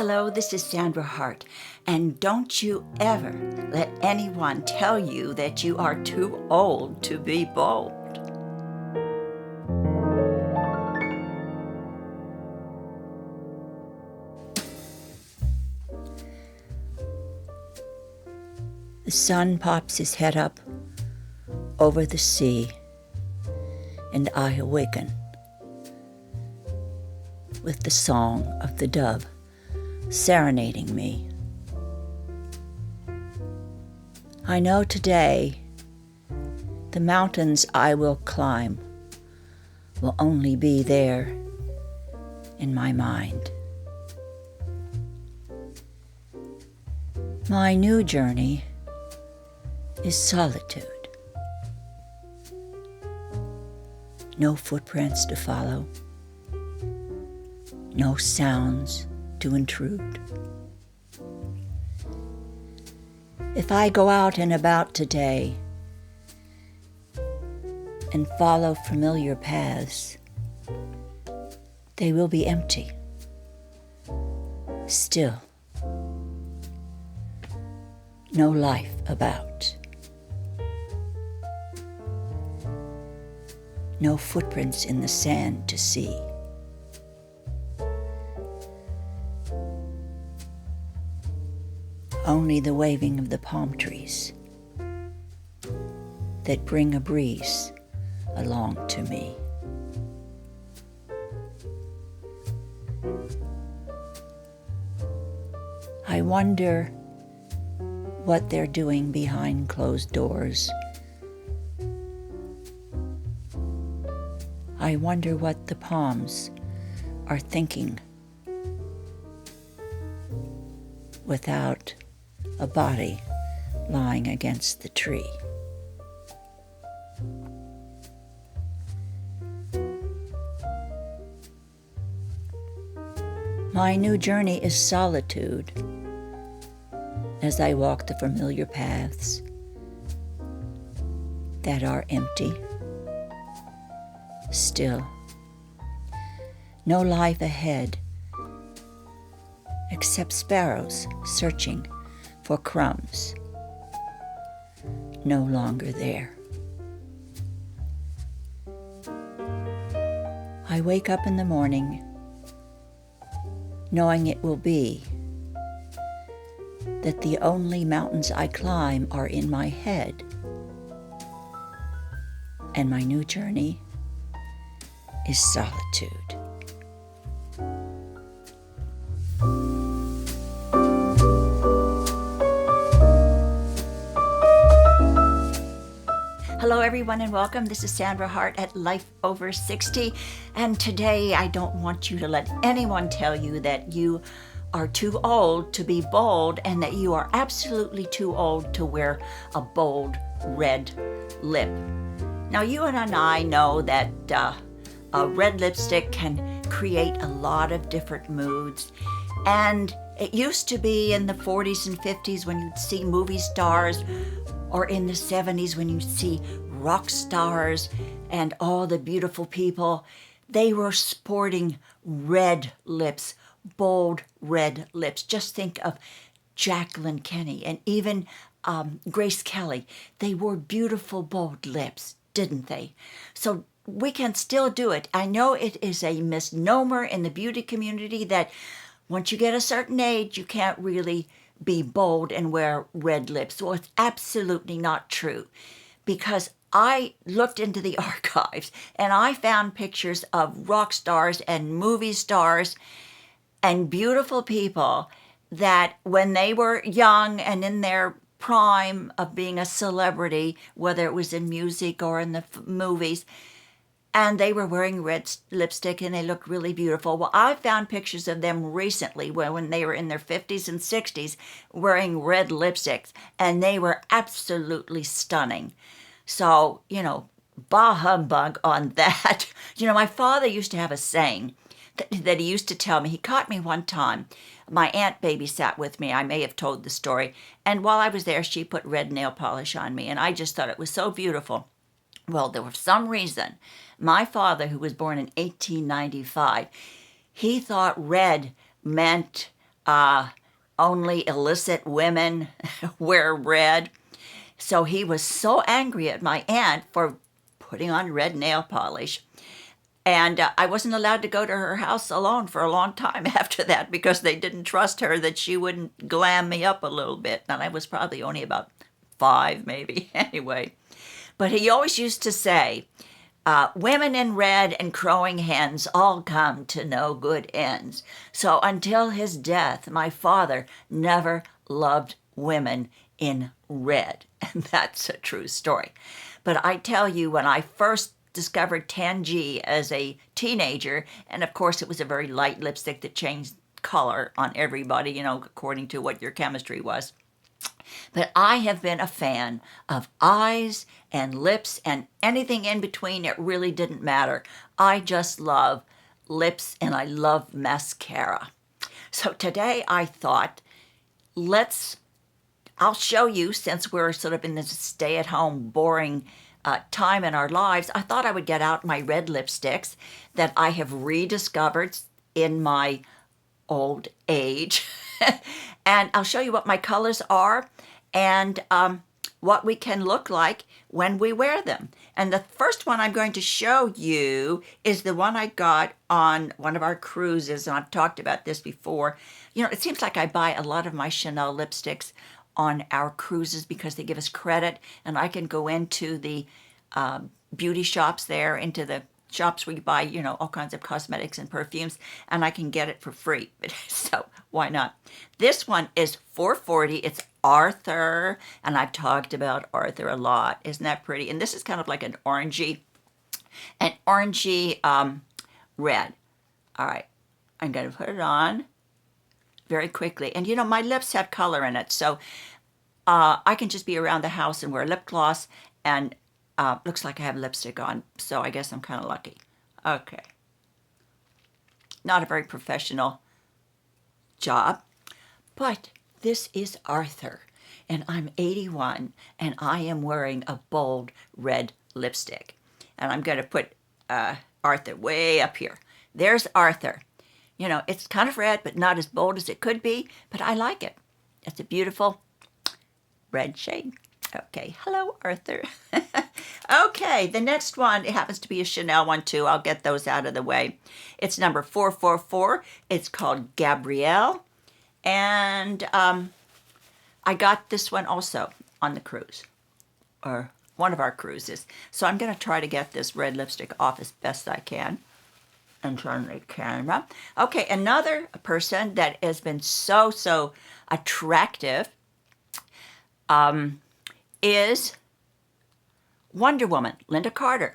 Hello, this is Sandra Hart, and don't you ever let anyone tell you that you are too old to be bold. The sun pops his head up over the sea, and I awaken with the song of the dove serenading me. I know today the mountains I will climb will only be there in my mind. My new journey is solitude. No footprints to follow, no sounds to intrude. If I go out and about today and follow familiar paths, they will be empty, still, no life about. No footprints in the sand to see. Only the waving of the palm trees that bring a breeze along to me. I wonder what they're doing behind closed doors. I wonder what the palms are thinking without a body lying against the tree. My new journey is solitude as I walk the familiar paths that are empty. Still, no life ahead except sparrows searching for crumbs, no longer there. I wake up in the morning knowing it will be that the only mountains I climb are in my head, and my new journey is solitude. Hello everyone and welcome. This is Sandra Hart at Life Over 60, and today I don't want you to let anyone tell you that you are too old to be bold and that you are absolutely too old to wear a bold red lip. Now you and I know that a red lipstick can create a lot of different moods. And it used to be in the 40s and 50s when you'd see movie stars, or in the 70s when you'd see rock stars and all the beautiful people, they were sporting red lips, bold red lips. Just think of Jacqueline Kennedy and even Grace Kelly. They wore beautiful, bold lips, didn't they? So we can still do it. I know it is a misnomer in the beauty community that once you get a certain age, you can't really be bold and wear red lips. Well, it's absolutely not true, because I looked into the archives and I found pictures of rock stars and movie stars and beautiful people that when they were young and in their prime of being a celebrity, whether it was in music or in the movies, and they were wearing red lipstick and they looked really beautiful. Well, I found pictures of them recently when they were in their 50s and 60s wearing red lipsticks, and they were absolutely stunning. So, bah humbug on that. My father used to have a saying that he used to tell me. He caught me one time. My aunt babysat with me. I may have told the story. And while I was there, she put red nail polish on me, and I just thought it was so beautiful. Well, there was some reason. My father, who was born in 1895, he thought red meant only illicit women wear red. So he was so angry at my aunt for putting on red nail polish. And I wasn't allowed to go to her house alone for a long time after that because they didn't trust her that she wouldn't glam me up a little bit. And I was probably only about 5, maybe, anyway. But he always used to say, women in red and crowing hens all come to no good ends. So until his death, my father never loved women in red. And that's a true story. But I tell you, when I first discovered Tangy as a teenager, and of course it was a very light lipstick that changed color on everybody, according to what your chemistry was. But I have been a fan of eyes and lips and anything in between. It really didn't matter. I just love lips and I love mascara. So today I thought, I'll show you, since we're sort of in this stay-at-home, boring time in our lives, I thought I would get out my red lipsticks that I have rediscovered in my old age. And I'll show you what my colors are and what we can look like when we wear them. And the first one I'm going to show you is the one I got on one of our cruises, and I've talked about this before. It seems like I buy a lot of my Chanel lipsticks on our cruises because they give us credit, and I can go into the beauty shops there, into the shops where you buy, all kinds of cosmetics and perfumes, and I can get it for free. So why not? This one is $4.40. It's Arthur, and I've talked about Arthur a lot. Isn't that pretty? And this is kind of like an orangey red. All right, I'm going to put it on very quickly. And my lips have color in it, so I can just be around the house and wear lip gloss, and looks like I have lipstick on, so I guess I'm kind of lucky. Okay. Not a very professional job, but this is Arthur, and I'm 81, and I am wearing a bold red lipstick. And I'm going to put Arthur way up here. There's Arthur. It's kind of red, but not as bold as it could be, but I like it. It's a beautiful red shade. Okay, hello, Arthur. Okay, the next one, it happens to be a Chanel one too. I'll get those out of the way. It's number 444. It's called Gabrielle. And I got this one also on the cruise, or one of our cruises. So I'm going to try to get this red lipstick off as best I can. And turn the camera. Okay, another person that has been so attractive is Wonder Woman, Linda Carter.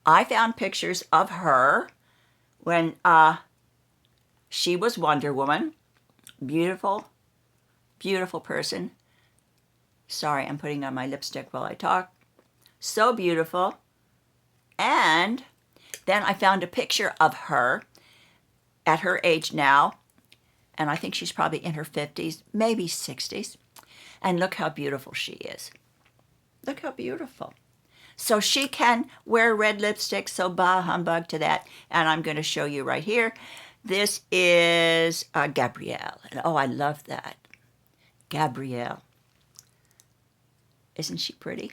I found pictures of her when she was Wonder Woman. Beautiful, beautiful person. Sorry, I'm putting on my lipstick while I talk. So beautiful. And then I found a picture of her at her age now, and I think she's probably in her 50s, maybe 60s. And look how beautiful she is. Look how beautiful. So she can wear red lipstick, so bah humbug to that. And I'm going to show you right here. This is Gabrielle. And oh, I love that. Gabrielle. Isn't she pretty?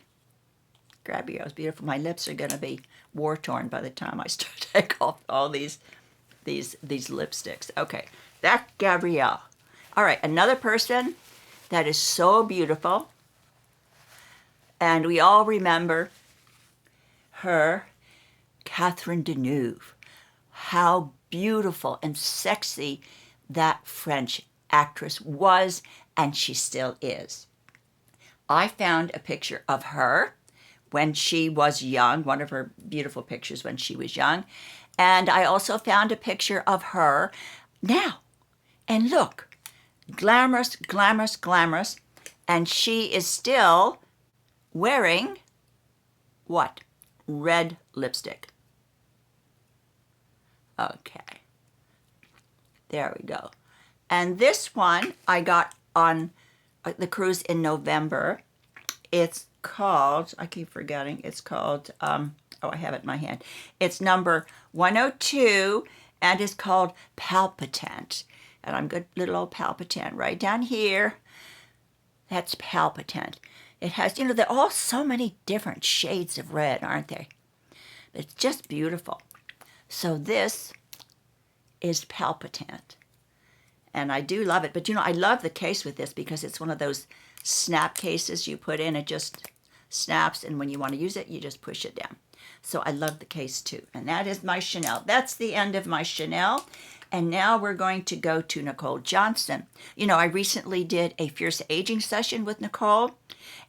Gabrielle's beautiful. My lips are going to be war-torn by the time I start to take off all these lipsticks. Okay, that's Gabrielle. All right, another person that is so beautiful, and we all remember her, Catherine Deneuve. How beautiful and sexy that French actress was, and she still is. I found a picture of her when she was young, one of her beautiful pictures when she was young. And I also found a picture of her now. And look, glamorous, glamorous, glamorous. And she is still wearing what? Red lipstick. Okay. There we go. And this one I got on the cruise in November. It's called, I keep forgetting, it's called, I have it in my hand. It's number 102, and it's called Palpitant. And I'm good, little old palpitant right down here. That's palpitant. It has, you know, they're all so many different shades of red, aren't they? It's just beautiful. So this is palpitant. And I do love it. But, you know, I love the case with this because it's one of those snap cases you put in. It just snaps, and when you want to use it, you just push it down. So I love the case, too. And that is my Chanel. That's the end of my Chanel. And now we're going to go to Nikol Johnson. You know, I recently did a Fierce Aging session with Nikol,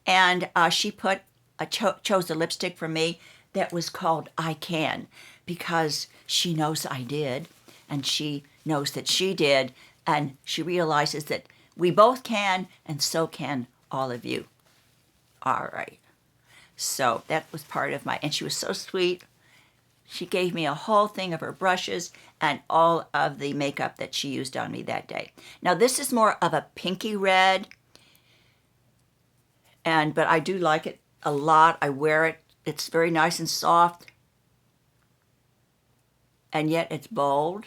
and she chose a lipstick for me that was called I Can, because she knows I did, and she knows that she did, and she realizes that we both can, and so can all of you. All right. So that was part of my, and she was so sweet. She gave me a whole thing of her brushes and all of the makeup that she used on me that day. Now this is more of a pinky red, but I do like it a lot. I wear it. It's very nice and soft, and yet it's bold.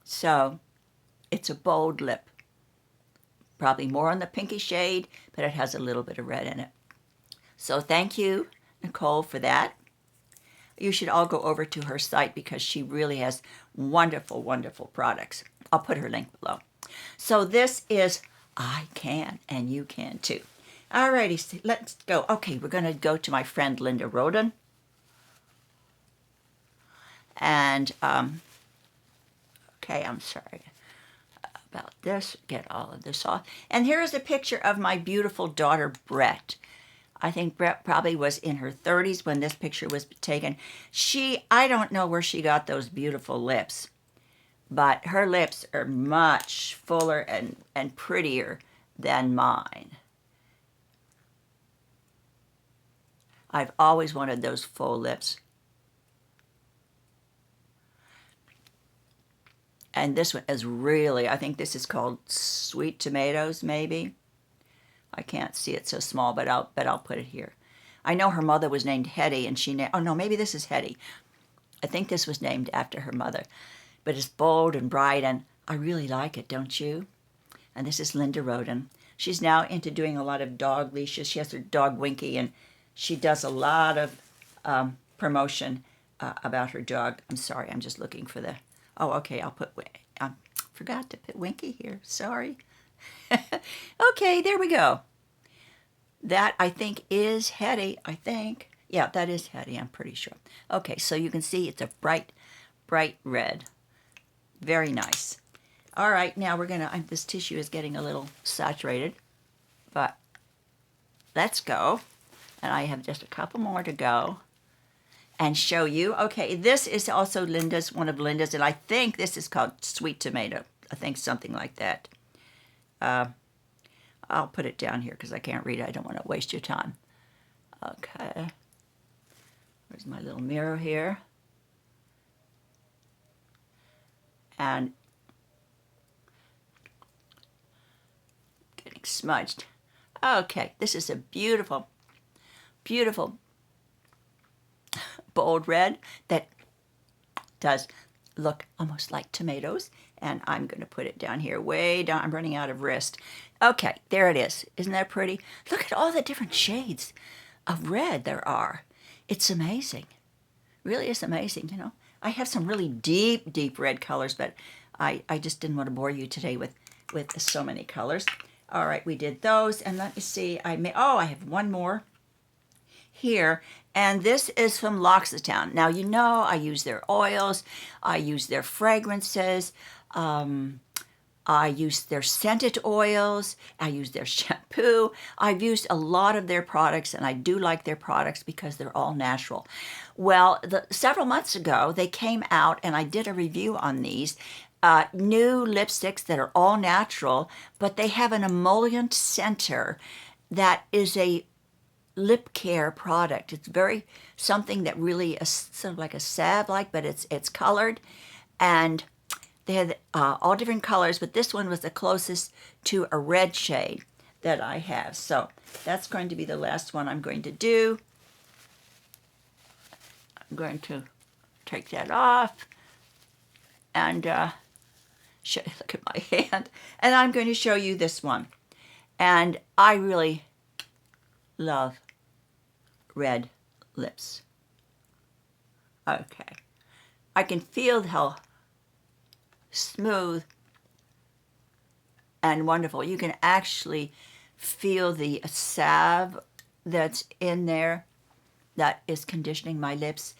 So it's a bold lip. Probably more on the pinky shade, but it has a little bit of red in it. So thank you, Nikol, for that. You should all go over to her site because she really has wonderful, wonderful products. I'll put her link below. So this is I Can, and you can too. Alrighty, so let's go. Okay, we're going to go to my friend Linda Rodin. And, okay, I'm sorry about this. Get all of this off. And here is a picture of my beautiful daughter, Brett. I think Brett probably was in her 30s when this picture was taken. I don't know where she got those beautiful lips, but her lips are much fuller and prettier than mine. I've always wanted those full lips. And this one is really, I think this is called Sweet Tomatoes, maybe. I can't see it so small, but I'll put it here. I know her mother was named Hedy, and oh no, maybe this is Hedy. I think this was named after her mother. But it's bold and bright, and I really like it, don't you? And this is Linda Rodin. She's now into doing a lot of dog leashes. She has her dog Winky, and she does a lot of promotion about her dog. I'm sorry, I'm just looking for the... Oh, okay, I forgot to put Winky here. Sorry. Okay, there we go. That, I think, is Hedy, I think. Yeah, that is Hedy, I'm pretty sure. Okay, so you can see it's a bright, bright red. Very nice. All right, now we're going to... This tissue is getting a little saturated, but let's go. And I have just a couple more to go and show you. Okay, this is also Linda's, one of Linda's, and I think this is called Sweet Tomato. I think something like that. I'll put it down here because I can't read it. I don't want to waste your time. Okay. There's my little mirror here. And getting smudged. Okay, this is a beautiful, beautiful bold red that does look almost like tomatoes. And I'm going to put it down here, way down. I'm running out of wrist. Okay, there it is. Isn't that pretty? Look at all the different shades of red there are. It's amazing. Really is amazing, you know. I have some really deep, deep red colors, but I just didn't want to bore you today with so many colors. All right, we did those. And let me see. I have one more here, and this is from L'Occitane. Now, you know I use their oils, I use their fragrances, I use their scented oils, I use their shampoo. I've used a lot of their products, and I do like their products because they're all natural. Well, several months ago, they came out, and I did a review on these new lipsticks that are all natural, but they have an emollient center that is a lip care product. It's very something that really is sort of like a salve-like, but it's colored, and they had all different colors, but this one was the closest to a red shade that I have. So that's going to be the last one I'm going to do. I'm going to take that off and look at my hand. And I'm going to show you this one. And I really love red lips. Okay. I can feel how smooth and wonderful. You can actually feel the salve that's in there that is conditioning my lips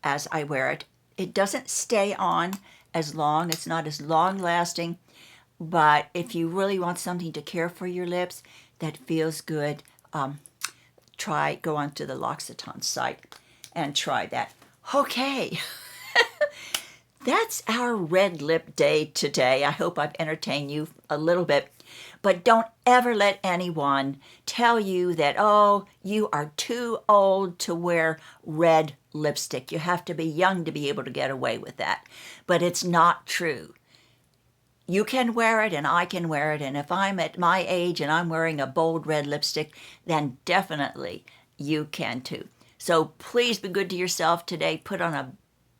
as I wear it. It doesn't stay on as long. It's not as long lasting, but if you really want something to care for your lips that feels good, go onto the L'Occitane site and try that. Okay. That's our red lip day today. I hope I've entertained you a little bit. But don't ever let anyone tell you that, oh, you are too old to wear red lipstick. You have to be young to be able to get away with that. But it's not true. You can wear it and I can wear it. And if I'm at my age and I'm wearing a bold red lipstick, then definitely you can too. So please be good to yourself today. Put on a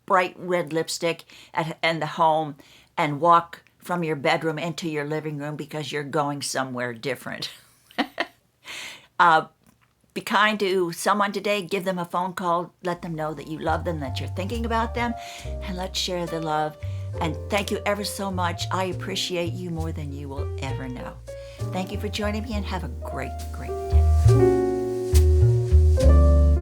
bright red lipstick in the home and walk from your bedroom into your living room because you're going somewhere different. Be kind to someone today. Give them a phone call. Let them know that you love them, that you're thinking about them, and let's share the love. And thank you ever so much. I appreciate you more than you will ever know. Thank you for joining me and have a great, great day.